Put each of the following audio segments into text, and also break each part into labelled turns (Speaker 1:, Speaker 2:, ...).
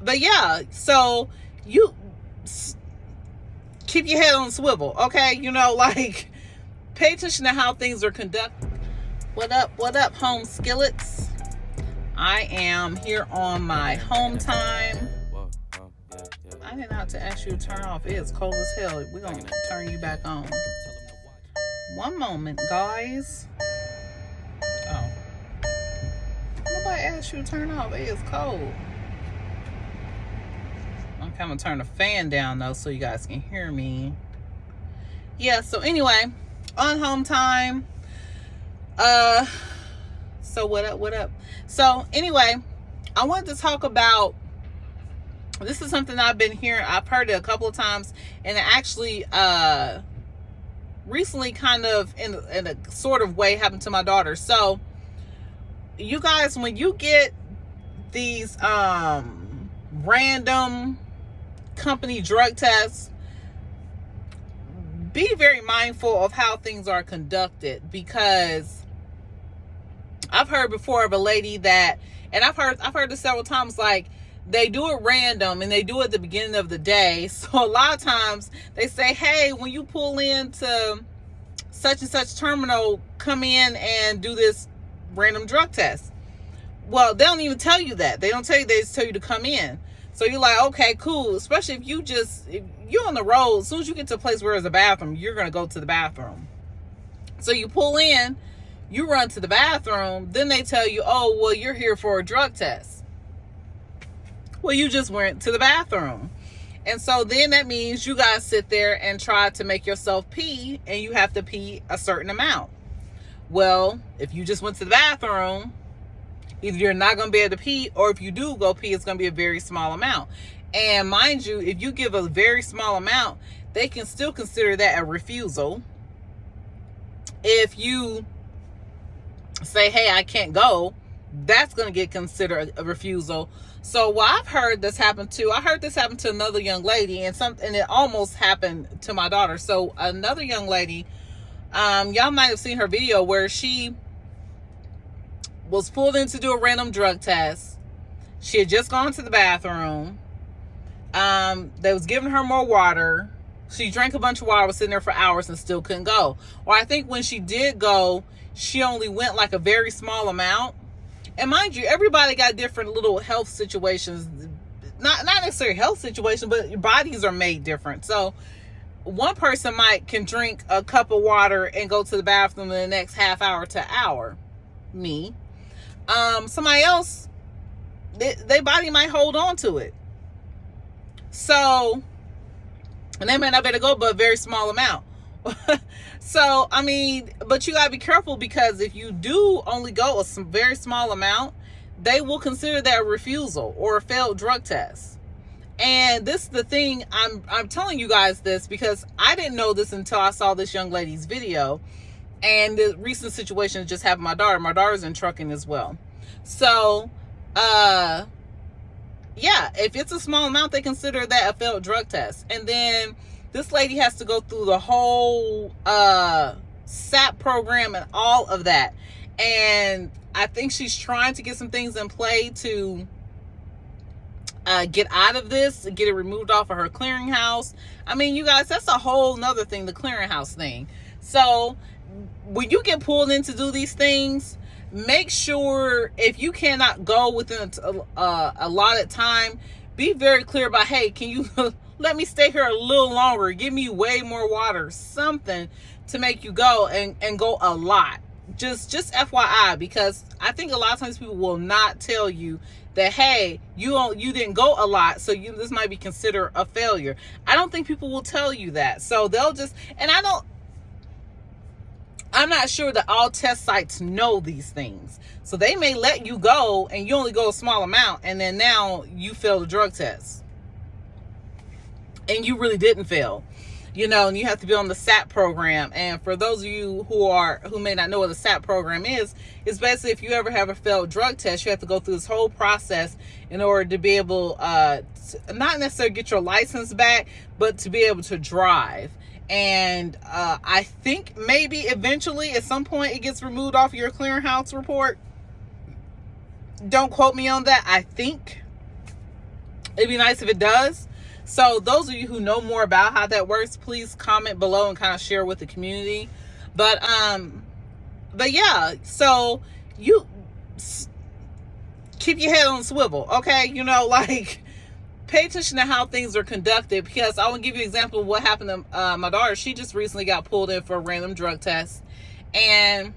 Speaker 1: But yeah, so you keep your head on swivel, okay? Like, pay attention to how things are conducted. What up, home skillets? I am here on my home time. I didn't have to ask you to turn off. It is cold as hell. We're going to turn you back on. One moment, guys. Oh. Nobody asked you to turn off. It is cold. I'm going to turn the fan down, though, so you guys can hear me. Yeah, so anyway, on home time. So what up? So anyway, I wanted to talk about, this is something I've been hearing. I've heard it a couple of times, and it actually recently kind of in a sort of way happened to my daughter. So you guys, when you get these random company drug tests, be very mindful of how things are conducted, because I've heard before of a lady that, and I've heard this several times, like, they do it random and they do it at the beginning of the day. So a lot of times they say, hey, when you pull into such and such terminal, come in and do this random drug test. Well, they don't even tell you that. They don't tell you, they just tell you to come in. So you're like, okay, cool. Especially if you're on the road, as soon as you get to a place where there's a bathroom, you're going to go to the bathroom. So you pull in, you run to the bathroom, then they tell you, oh, well, you're here for a drug test. Well, you just went to the bathroom. And so then that means you guys sit there and try to make yourself pee, and you have to pee a certain amount. Well, if you just went to the bathroom, either you're not going to be able to pee, or if you do go pee, it's going to be a very small amount. And mind you, if you give a very small amount, they can still consider that a refusal. If you say, hey, I can't go, that's going to get considered a refusal. So what I've heard this happen to, I heard this happen to another young lady, and it almost happened to my daughter. So another young lady, y'all might have seen her video where she was pulled in to do a random drug test. She had just gone to the bathroom. They was giving her more water. She drank a bunch of water, was sitting there for hours and still couldn't go. Or I think when she did go, she only went like a very small amount. And mind you, everybody got different little health situations. Not necessarily health situations, but your bodies are made different. So one person can drink a cup of water and go to the bathroom in the next half hour to hour. Me. Somebody else, their body might hold on to it. So, and they may not be able to go but a very small amount. So, I mean, but you gotta be careful, because if you do only go a very small amount, they will consider that a refusal or a failed drug test. And this is the thing, I'm telling you guys this because I didn't know this until I saw this young lady's video. And the recent situation just happened to my daughter. My daughter's in trucking as well. So, yeah, if it's a small amount, they consider that a failed drug test. And then this lady has to go through the whole SAP program and all of that. And I think she's trying to get some things in play to get out of this, get it removed off of her clearinghouse. I mean, you guys, that's a whole nother thing, the clearinghouse thing. So when you get pulled in to do these things, make sure, if you cannot go within a allotted time, be very clear about, hey, can you let me stay here a little longer, give me way more water, something to make you go and go a lot. Just FYI, because I think a lot of times people will not tell you that, hey, you didn't go a lot, so this might be considered a failure. I don't think people will tell you that. So they'll just, and I'm not sure that all test sites know these things. So they may let you go and you only go a small amount, and then now you failed the drug test. And you really didn't fail. And you have to be on the SAP program. And for those of you who may not know what the SAP program is, it's basically, if you ever have a failed drug test, you have to go through this whole process in order to be able, to not necessarily get your license back, but to be able to drive. And I think maybe eventually at some point it gets removed off your clearinghouse report. Don't quote me on that. I think. It'd be nice if it does. So those of you who know more about how that works, please comment below and kind of share with the community. But yeah, so you keep your head on the swivel, okay? You know, like, pay attention to how things are conducted, because I want to give you an example of what happened to my daughter. She just recently got pulled in for a random drug test, and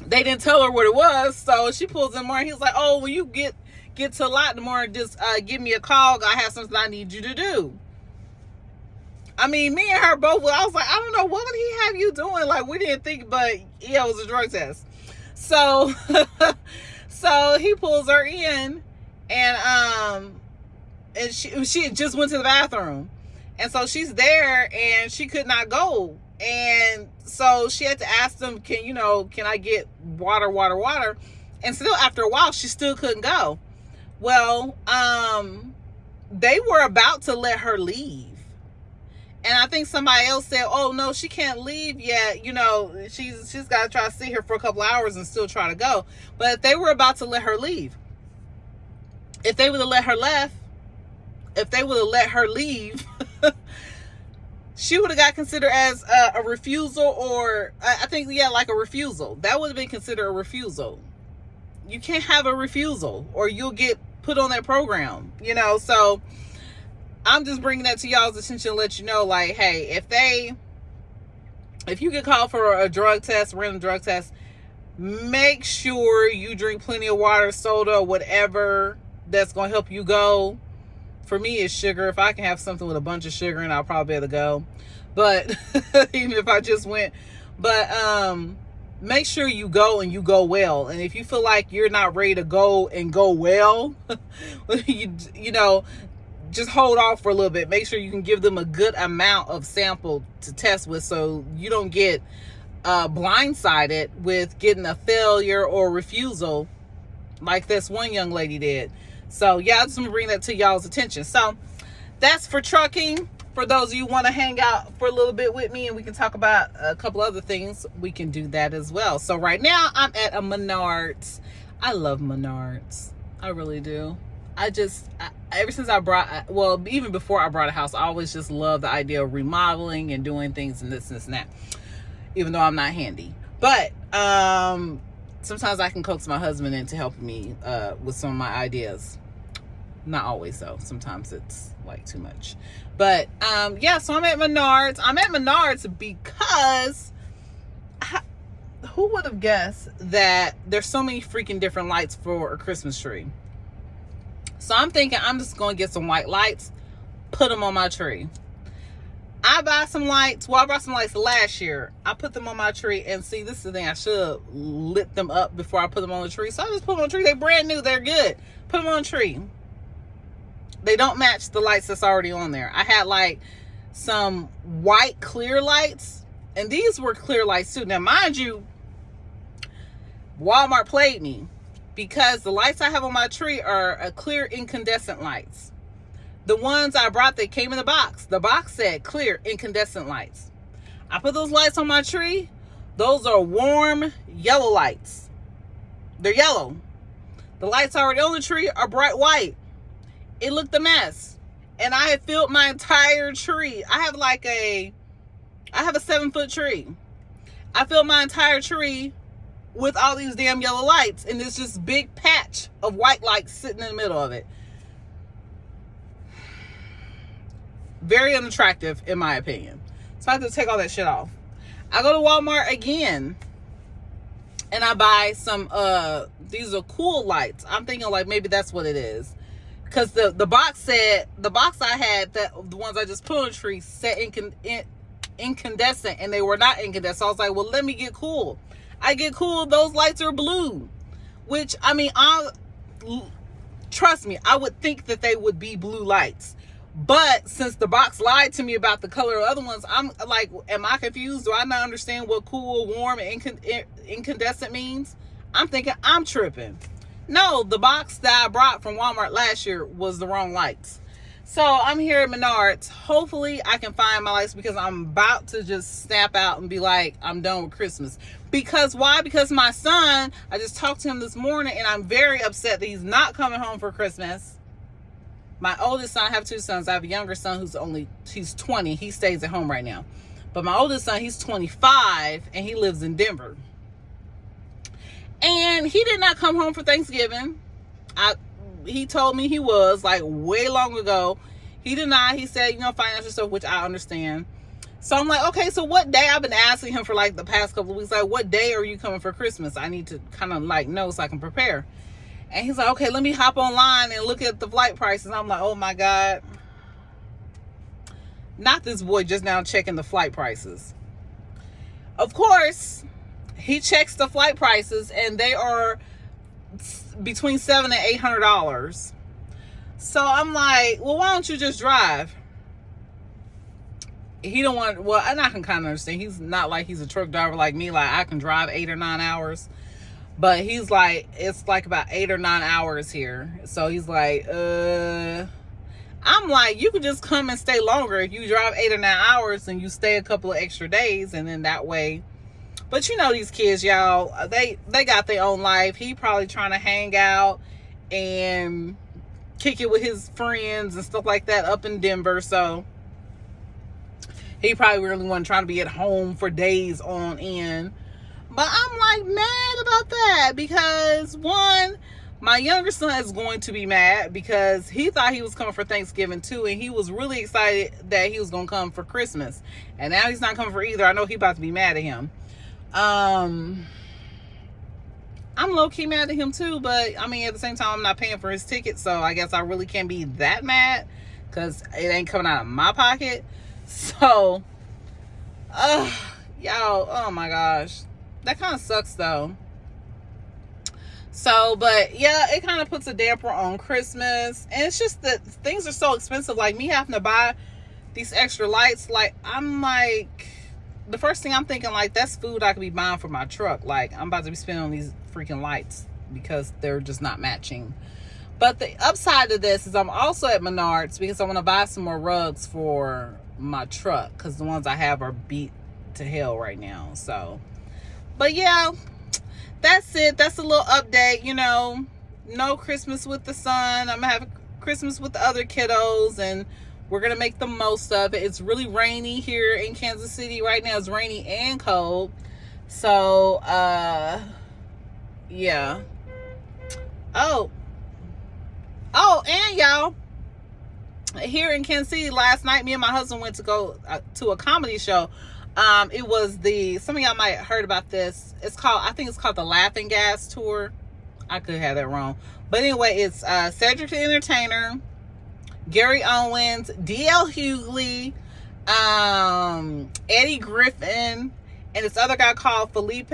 Speaker 1: they didn't tell her what it was, so she pulls in more, and he's like, oh, when you get to a lot more, just give me a call. I have something I need you to do. I mean, me and her both, I was like, I don't know, what would he have you doing? Like, we didn't think, but yeah, it was a drug test. So, so he pulls her in, and she just went to the bathroom. And so she's there, and she could not go. And so she had to ask them, can I get water? And still, after a while, she still couldn't go. Well, they were about to let her leave. And I think somebody else said, oh, no, she can't leave yet. She's got to try to sit here for a couple hours and still try to go. But they were about to let her leave. If they would have let her leave, she would have got considered as a refusal, or I think, yeah, like a refusal. That would have been considered a refusal. You can't have a refusal, or you'll get put on that program, so I'm just bringing that to y'all's attention to let you know, like, hey, if you get called for a drug test, random drug test, make sure you drink plenty of water, soda, whatever that's going to help you go. For me, it's sugar. If I can have something with a bunch of sugar in, I'll probably be able to go. But even if I just went, but make sure you go, and you go well. And if you feel like you're not ready to go and go well, just hold off for a little bit. Make sure you can give them a good amount of sample to test with, so you don't get blindsided with getting a failure or refusal like this one young lady did. So yeah, I just want to bring that to y'all's attention. So that's for trucking. For those of you who want to hang out for a little bit with me and we can talk about a couple other things, we can do that as well. So right now I'm at a Menards. I love Menards. I really do. Ever since even before I brought a house, I always just loved the idea of remodeling and doing things and this and that, even though I'm not handy. But sometimes I can coax my husband into helping me with some of my ideas. Not always, though. Sometimes it's like too much. But yeah, so I'm at Menards. I'm at Menards because who would have guessed that there's so many freaking different lights for a Christmas tree? So I'm thinking I'm just going to get some white lights, put them on my tree. I bought some lights. Well, I bought some lights last year. I put them on my tree, and see, this is the thing. I should have lit them up before I put them on the tree. So I just put them on the tree. They're brand new. They're good. Put them on the tree. They don't match the lights that's already on there. I had like some white clear lights, and these were clear lights too. Now, mind you, Walmart played me, because the lights I have on my tree are clear incandescent lights. The ones I brought, they came in the box. The box said clear incandescent lights. I put those lights on my tree. Those are warm yellow lights. They're yellow. The lights already on the tree are bright white. It looked a mess. And I had filled my entire tree. I have a 7-foot tree. I filled my entire tree with all these damn yellow lights, and there's this big patch of white lights sitting in the middle of it. Very unattractive, in my opinion. So I have to take all that shit off. I go to Walmart again, and I buy some, these are cool lights. I'm thinking like maybe that's what it is. Because the box I had, the ones I just put on the tree, said incandescent, and they were not incandescent. So I was like, well, let me get cool. I get cool, those lights are blue. Which, I mean, trust me, I would think that they would be blue lights. But since the box lied to me about the color of other ones, I'm like, am I confused? Do I not understand what cool, warm, and incandescent means? I'm thinking I'm tripping. No, the box that I brought from Walmart last year was the wrong lights. So I'm here at Menards. Hopefully I can find my lights, because I'm about to just snap out and be like, I'm done with Christmas. Because why? Because my son, I just talked to him this morning, and I'm very upset that he's not coming home for Christmas. My oldest son, I have two sons. I have a younger son he's 20. He stays at home right now. But my oldest son, he's 25 and he lives in Denver. And he did not come home for Thanksgiving. He told me he was, like, way long ago. He did not. He said, financial stuff, which I understand. So I'm like, okay, so what day? I've been asking him for, like, the past couple of weeks, like, what day are you coming for Christmas? I need to kind of, like, know so I can prepare. And he's like, okay, let me hop online and look at the flight prices. I'm like, oh, my God. Not this boy just now checking the flight prices. Of course, he checks the flight prices, and they are between $700 and $800. So I'm like, well, why don't you just drive? He don't want, well, and I can kind of understand. He's not like he's a truck driver like me. Like, I can drive 8 or 9 hours. But he's like, it's like about 8 or 9 hours here. So he's like, I'm like, you could just come and stay longer. If you drive 8 or 9 hours and you stay a couple of extra days, and then that way. But these kids, y'all, they got their own life. He probably trying to hang out and kick it with his friends and stuff like that up in Denver. So he probably really wasn't trying to be at home for days on end. But I'm like mad about that because, one, my younger son is going to be mad because he thought he was coming for Thanksgiving too, and he was really excited that he was going to come for Christmas. And now he's not coming for either. I know he's about to be mad at him. I'm low-key mad at him too, but I mean, at the same time, I'm not paying for his ticket, so I guess I really can't be that mad because it ain't coming out of my pocket. So, y'all, oh my gosh, that kind of sucks though. So, but yeah, it kind of puts a damper on Christmas, and it's just that things are so expensive. Like, me having to buy these extra lights, like, I'm like, the first thing I'm thinking, like, that's food I could be buying for my truck. Like, I'm about to be spending on these freaking lights because they're just not matching. But the upside of this is I'm also at Menards because I want to buy some more rugs for my truck because the ones I have are beat to hell right now. So, but yeah, that's it. That's a little update. No Christmas with the son. I'm gonna have Christmas with the other kiddos, and we're gonna make the most of it. It's really rainy here in Kansas City right now. It's rainy and cold. So yeah. And y'all, here in Kansas City last night, me and my husband went to go to a comedy show. It was some of y'all might have heard about this. I think it's called the Laughing Gas Tour. I could have that wrong. But anyway, it's Cedric the Entertainer, Gary Owens, D.L. Hughley, Eddie Griffin, and this other guy called Felipe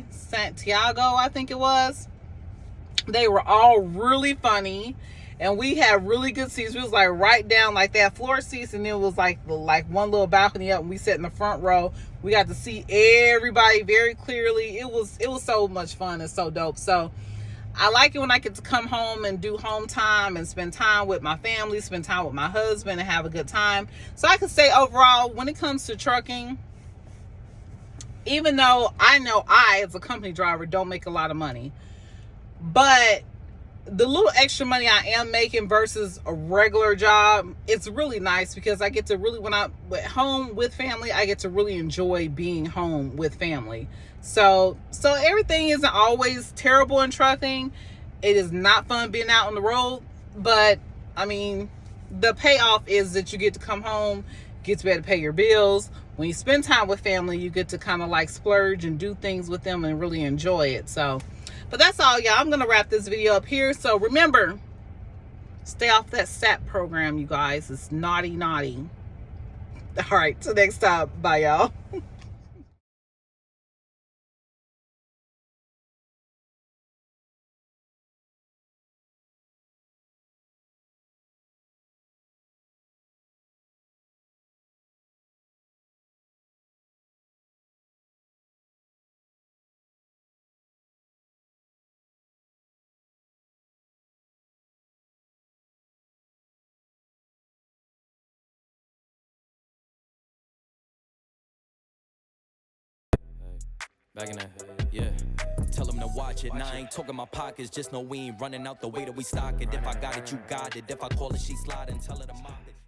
Speaker 1: Santiago, I think it was. They were all really funny, and we had really good seats. We was like right down, like they had floor seats, and it was like one little balcony up, and we sat in the front row. We got to see everybody very clearly. It was so much fun and so dope. So I like it when I get to come home and do home time and spend time with my family, spend time with my husband, and have a good time. So I can say overall, when it comes to trucking, even though I know I, as a company driver, don't make a lot of money, but the little extra money I am making versus a regular job, it's really nice because I get to really, when I'm at home with family, I get to really enjoy being home with family. So everything isn't always terrible in trucking. It is not fun being out on the road, but I mean, the payoff is that you get to come home, get to be able to pay your bills. When you spend time with family, you get to kind of like splurge and do things with them and really enjoy it. So, but that's all, y'all. I'm going to wrap this video up here. So remember, stay off that SAP program, you guys. It's naughty, naughty. All right, till next time. Bye, y'all.
Speaker 2: Back in that, yeah. tell them to watch it. Now I ain't talking my pockets, just know we ain't running out the way that we stock it. If I got it, you got it. If I call it, she slide and tell her to mop it.